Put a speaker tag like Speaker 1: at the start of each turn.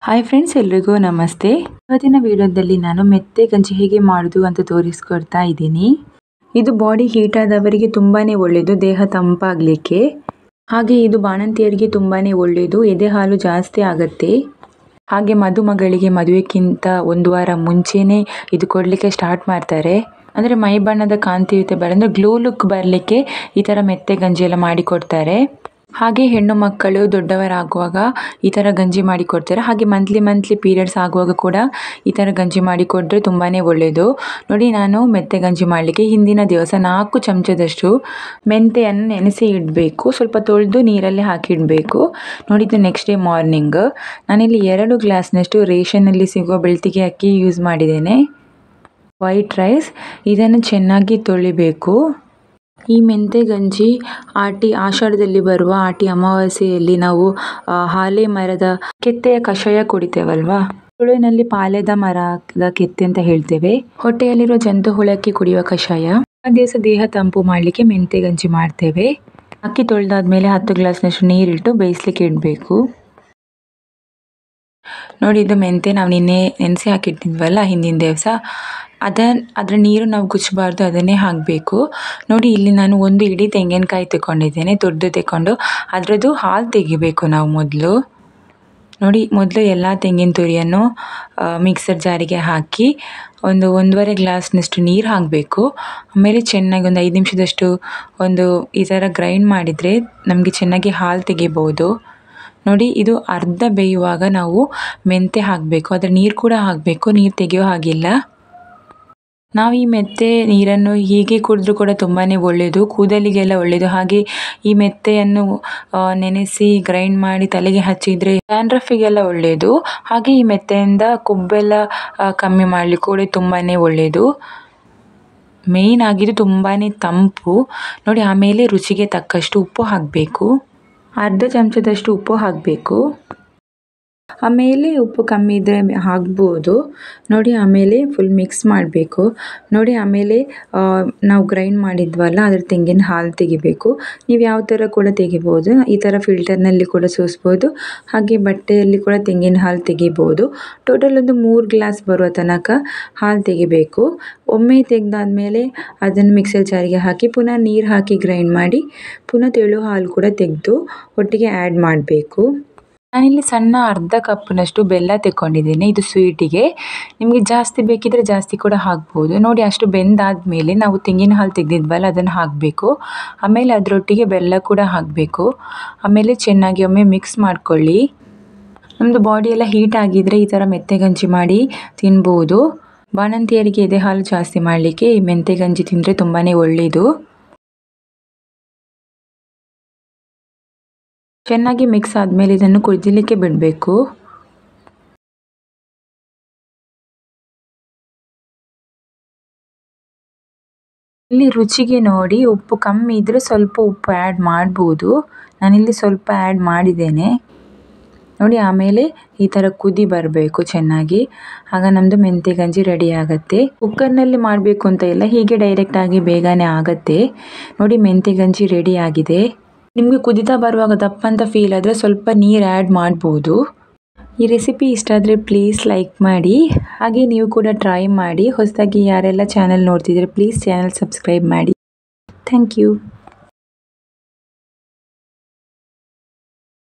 Speaker 1: Hi friends, ಎಲ್ರಿಗೂ ನಮಸ್ತೆ. ಇವತ್ತಿನ ವಿಡಿಯೋದಲ್ಲಿ ನಾನು ಮೆತ್ತೆ ಗಂಜಿ ಹೇಗೆ ಮಾಡೋದು ಅಂತ ತೋರಿಸ್ಕೊಡ್ತಾ ಇದ್ದೀನಿ. ಇದು ಬಾಡಿ ಹೀಟ್ ಆದವರಿಗೆ ತುಂಬಾನೇ ಒಳ್ಳೆಯದು, ದೇಹ ತಂಪಾಗಲಿಕ್ಕೆ. ಹಾಗೆ ಇದು ಬಾಣಂತಿಯರಿಗೆ ತುಂಬಾನೇ ಒಳ್ಳೆಯದು, ಎದೆ ಹಾಲು ಜಾಸ್ತಿ ಆಗುತ್ತೆ. ಹಾಗೆ ಮದುಮಗಳಿಗೆ ಮದುವೆಕ್ಕಿಂತ ಒಂದು ವಾರ ಮುಂಚೆನೇ ಇದು ಕೊಡಲಿಕ್ಕೆ ಸ್ಟಾರ್ಟ್ ಮಾಡ್ತಾರೆ. ಅಂದರೆ ಮೈ ಬಣ್ಣದ ಕಾಂತಿಯುತ ಬರಂದ್ರೆ ಗ್ಲೋ ಲುಕ್ ಬರಲಿಕ್ಕೆ ಈ ಥರ ಮೆತ್ತೆ ಗಂಜಿ ಎಲ್ಲ ಮಾಡಿಕೊಡ್ತಾರೆ. ಹಾಗೆ ಹೆಣ್ಣು ಮಕ್ಕಳು ದೊಡ್ಡವರಾಗುವಾಗ ಈ ಥರ ಗಂಜಿ ಮಾಡಿ ಕೊಡ್ತಾರೆ. ಹಾಗೆ ಮಂತ್ಲಿ ಪೀರಿಯಡ್ಸ್ ಆಗುವಾಗ ಕೂಡ ಈ ಥರ ಗಂಜಿ ಮಾಡಿ ಕೊಟ್ಟರೆ ತುಂಬಾ ಒಳ್ಳೆಯದು. ನೋಡಿ, ನಾನು ಮೆತ್ತೆ ಗಂಜಿ ಮಾಡಲಿಕ್ಕೆ ಹಿಂದಿನ ದಿವಸ 4 ಚಮಚದಷ್ಟು ಮೆಂತೆಯನ್ನು ನೆನೆಸಿ ಇಡಬೇಕು. ಸ್ವಲ್ಪ ತೊಳೆದು ನೀರಲ್ಲಿ ಹಾಕಿಡಬೇಕು. ನೋಡಿ, ಇದು ನೆಕ್ಸ್ಟ್ ಡೇ ಮಾರ್ನಿಂಗ್ ನಾನಿಲ್ಲಿ 2 ಗ್ಲಾಸ್ನಷ್ಟು ರೇಷನಲ್ಲಿ ಸಿಗುವ ಬೆಳ್ತಿಗೆ ಅಕ್ಕಿ ಯೂಸ್ ಮಾಡಿದ್ದೇನೆ. ವೈಟ್ ರೈಸ್, ಇದನ್ನು ಚೆನ್ನಾಗಿ ತೊಳಿಬೇಕು. ಈ ಮೆಂತೆ ಗಂಜಿ ಆಷಾಢದಲ್ಲಿ ಬರುವ ಆಟಿ ಅಮಾವಾಸ್ಯೆಯಲ್ಲಿ ನಾವು ಹಾಲೆ ಮರದ ಕೆತ್ತೆಯ ಕಷಾಯ ಕುಡಿತೇವಲ್ವಾ, ತುಳುವಿನಲ್ಲಿ ಪಾಲೆದ ಮರದ ಕೆತ್ತೆ ಅಂತ ಹೇಳ್ತೇವೆ. ಹೊಟ್ಟೆಯಲ್ಲಿರುವ ಜಂತು ಹುಳಕ್ಕೆ ಕುಡಿಯುವ ಕಷಾಯ. ಆ ದಿವಸ ದೇಹ ತಂಪು ಮಾಡಲಿಕ್ಕೆ ಮೆಂತೆ ಗಂಜಿ ಮಾಡ್ತೇವೆ. ಅಕ್ಕಿ ತೊಳೆದಾದ್ಮೇಲೆ 10 ಗ್ಲಾಸ್ನಷ್ಟು ನೀರಿಟ್ಟು ಬೇಯಿಸ್ಲಿಕ್ಕೆ ಇಡಬೇಕು. ನೋಡಿ, ಇದು ಮೆಂತೆ ನಾವು ನಿನ್ನೆ ನೆನೆಸಿ ಹಾಕಿಟ್ಟಿದ್ವಲ್ಲ ಹಿಂದಿನ ದಿವಸ, ಅದರ ನೀರು ನಾವು ಗುಚ್ಚಬಾರ್ದು, ಅದನ್ನೇ ಹಾಕಬೇಕು. ನೋಡಿ, ಇಲ್ಲಿ ನಾನು 1 ಇಡೀ ತೆಂಗಿನಕಾಯಿ ತಗೊಂಡಿದ್ದೇನೆ, ದೊಡ್ಡದು ತಗೊಂಡು ಅದರದ್ದು ಹಾಲು ತೆಗಿಬೇಕು ನಾವು ಮೊದಲು. ನೋಡಿ, ಮೊದಲು ಎಲ್ಲ ತೆಂಗಿನ ತುರಿಯನ್ನು ಮಿಕ್ಸರ್ ಜಾರಿಗೆ ಹಾಕಿ 1.5 ಗ್ಲಾಸ್ನಷ್ಟು ನೀರು ಹಾಕಬೇಕು. ಆಮೇಲೆ ಚೆನ್ನಾಗಿ 5 ನಿಮಿಷದಷ್ಟು ಈ ಥರ ಗ್ರೈಂಡ್ ಮಾಡಿದರೆ ನಮಗೆ ಚೆನ್ನಾಗಿ ಹಾಲು ತೆಗಿಬೋದು. ನೋಡಿ, ಇದು ಅರ್ಧ ಬೇಯುವಾಗ ನಾವು ಮೆಂತೆ ಹಾಕಬೇಕು, ಅದರ ನೀರು ಕೂಡ ಹಾಕಬೇಕು, ನೀರು ತೆಗೆಯೋ ಹಾಗಿಲ್ಲ. ನಾವು ಈ ಮೆತ್ತೆ ನೀರನ್ನು ಹೀಗೆ ಕುಡಿದ್ರೂ ಕೂಡ ತುಂಬಾ ಒಳ್ಳೆಯದು, ಕೂದಲಿಗೆಲ್ಲ ಒಳ್ಳೆಯದು. ಹಾಗೆ ಈ ಮೆತ್ತೆಯನ್ನು ನೆನೆಸಿ ಗ್ರೈಂಡ್ ಮಾಡಿ ತಲೆಗೆ ಹಚ್ಚಿದರೆ ಡ್ಯಾಂಡ್ರಫಿಗೆಲ್ಲ ಒಳ್ಳೆಯದು. ಹಾಗೆ ಈ ಮೆತ್ತೆಯಿಂದ ಕೊಬ್ಬೆಲ್ಲ ಕಮ್ಮಿ ಮಾಡಲಿಕ್ಕೆ ಕೂಡ ತುಂಬಾ ಒಳ್ಳೆಯದು. ಮೇಯ್ನ್ ಆಗಿದ್ದು ತುಂಬಾ ತಂಪು. ನೋಡಿ, ಆಮೇಲೆ ರುಚಿಗೆ ತಕ್ಕಷ್ಟು ಉಪ್ಪು ಹಾಕಬೇಕು. ಅರ್ಧ ಚಮಚದಷ್ಟು ಉಪ್ಪು ಹಾಕಬೇಕು. ಆಮೇಲೆ ಉಪ್ಪು ಕಮ್ಮಿ ಇದ್ದರೆ ಹಾಕ್ಬೋದು. ನೋಡಿ, ಆಮೇಲೆ ಫುಲ್ ಮಿಕ್ಸ್ ಮಾಡಬೇಕು. ನೋಡಿ, ಆಮೇಲೆ ನಾವು ಗ್ರೈಂಡ್ ಮಾಡಿದ್ವಲ್ಲ ಅದ್ರ ತೆಂಗಿನ ಹಾಲು ತೆಗಿಬೇಕು. ನೀವು ಯಾವ ಥರ ಕೂಡ ತೆಗಿಬೋದು, ಈ ಥರ ಫಿಲ್ಟರ್ನಲ್ಲಿ ಕೂಡ ಸೋಸ್ಬೋದು, ಹಾಗೆ ಬಟ್ಟೆಯಲ್ಲಿ ಕೂಡ ತೆಂಗಿನ ಹಾಲು ತೆಗಿಬೋದು. ಟೋಟಲ್ 3 ಗ್ಲಾಸ್ ಬರುವ ತನಕ ಹಾಲು ತೆಗಿಬೇಕು. ಒಮ್ಮೆ ತೆಗೆದಾದ್ಮೇಲೆ ಅದನ್ನು ಮಿಕ್ಸರ್ ಜಾರಿಗೆ ಹಾಕಿ ಪುನಃ ನೀರು ಹಾಕಿ ಗ್ರೈಂಡ್ ಮಾಡಿ ಪುನಃ ತೆಳು ಹಾಲು ಕೂಡ ತೆಗೆದು ಒಟ್ಟಿಗೆ ಆ್ಯಡ್ ಮಾಡಬೇಕು. ನಾನಿಲ್ಲಿ ಸಣ್ಣ ಅರ್ಧ ಕಪ್ನಷ್ಟು ಬೆಲ್ಲ ತೆಕ್ಕೊಂಡಿದ್ದೀನಿ, ಇದು ಸ್ವೀಟಿಗೆ. ನಿಮಗೆ ಜಾಸ್ತಿ ಬೇಕಿದ್ರೆ ಜಾಸ್ತಿ ಕೂಡ ಹಾಕ್ಬೋದು. ನೋಡಿ, ಅಷ್ಟು ಬೆಂದಾದಮೇಲೆ ನಾವು ತೆಂಗಿನ ಹಾಲು ತೆಗೆದಿದ್ವಲ್ಲ ಅದನ್ನು ಹಾಕಬೇಕು. ಆಮೇಲೆ ಅದರೊಟ್ಟಿಗೆ ಬೆಲ್ಲ ಕೂಡ ಹಾಕಬೇಕು. ಆಮೇಲೆ ಚೆನ್ನಾಗಿ ಒಮ್ಮೆ ಮಿಕ್ಸ್ ಮಾಡ್ಕೊಳ್ಳಿ. ನಮ್ಮದು ಬಾಡಿ ಎಲ್ಲ ಹೀಟ್ ಆಗಿದ್ದರೆ ಈ ಥರ ಮೆತ್ತೆ ಗಂಜಿ ಮಾಡಿ ತಿನ್ಬೋದು. ಬಾಣಂತಿಯರಿಗೆ ಎದೆ ಹಾಲು ಜಾಸ್ತಿ ಮಾಡಲಿಕ್ಕೆ ಈ ಮೆಂತೆ ಗಂಜಿ ತಿಂದರೆ ತುಂಬಾ ಒಳ್ಳೆಯದು. ಚೆನ್ನಾಗಿ ಮಿಕ್ಸ್ ಆದಮೇಲೆ ಇದನ್ನು ಕುದಿಲಿಕ್ಕೆ ಬಿಡಬೇಕು. ಇಲ್ಲಿ ರುಚಿಗೆ ನೋಡಿ, ಉಪ್ಪು ಕಮ್ಮಿ ಇದ್ದರೆ ಸ್ವಲ್ಪ ಉಪ್ಪು ಆ್ಯಡ್ ಮಾಡ್ಬೋದು. ನಾನಿಲ್ಲಿ ಸ್ವಲ್ಪ ಆ್ಯಡ್ ಮಾಡಿದ್ದೇನೆ. ನೋಡಿ, ಆಮೇಲೆ ಈ ಥರ ಕುದಿ ಬರಬೇಕು ಚೆನ್ನಾಗಿ, ಆಗ ನಮ್ಮದು ಮೆಂತೆ ಗಂಜಿ ರೆಡಿ ಆಗುತ್ತೆ. ಕುಕ್ಕರ್ನಲ್ಲಿ ಮಾಡಬೇಕು ಅಂತ ಇಲ್ಲ, ಹೀಗೆ ಡೈರೆಕ್ಟಾಗಿ ಬೇಗನೆ ಆಗುತ್ತೆ. ನೋಡಿ, ಮೆಂತೆ ಗಂಜಿ ರೆಡಿ ಆಗಿದೆ. ನಿಮಗೆ ಕುದಿತಾ ಬರುವಾಗ ದಪ್ಪ ಅಂತ ಫೀಲ್ ಆದರೆ ಸ್ವಲ್ಪ ನೀರು ಆ್ಯಡ್ ಮಾಡ್ಬೋದು. ಈ ರೆಸಿಪಿ ಇಷ್ಟ ಆದರೆ ಪ್ಲೀಸ್ ಲೈಕ್ ಮಾಡಿ, ಹಾಗೆ ನೀವು ಕೂಡ ಟ್ರೈ ಮಾಡಿ. ಹೊಸದಾಗಿ ಯಾರೆಲ್ಲ ಚಾನಲ್ ನೋಡ್ತಿದ್ರೆ ಪ್ಲೀಸ್ ಚಾನಲ್ ಸಬ್ಸ್ಕ್ರೈಬ್ ಮಾಡಿ. Thank you.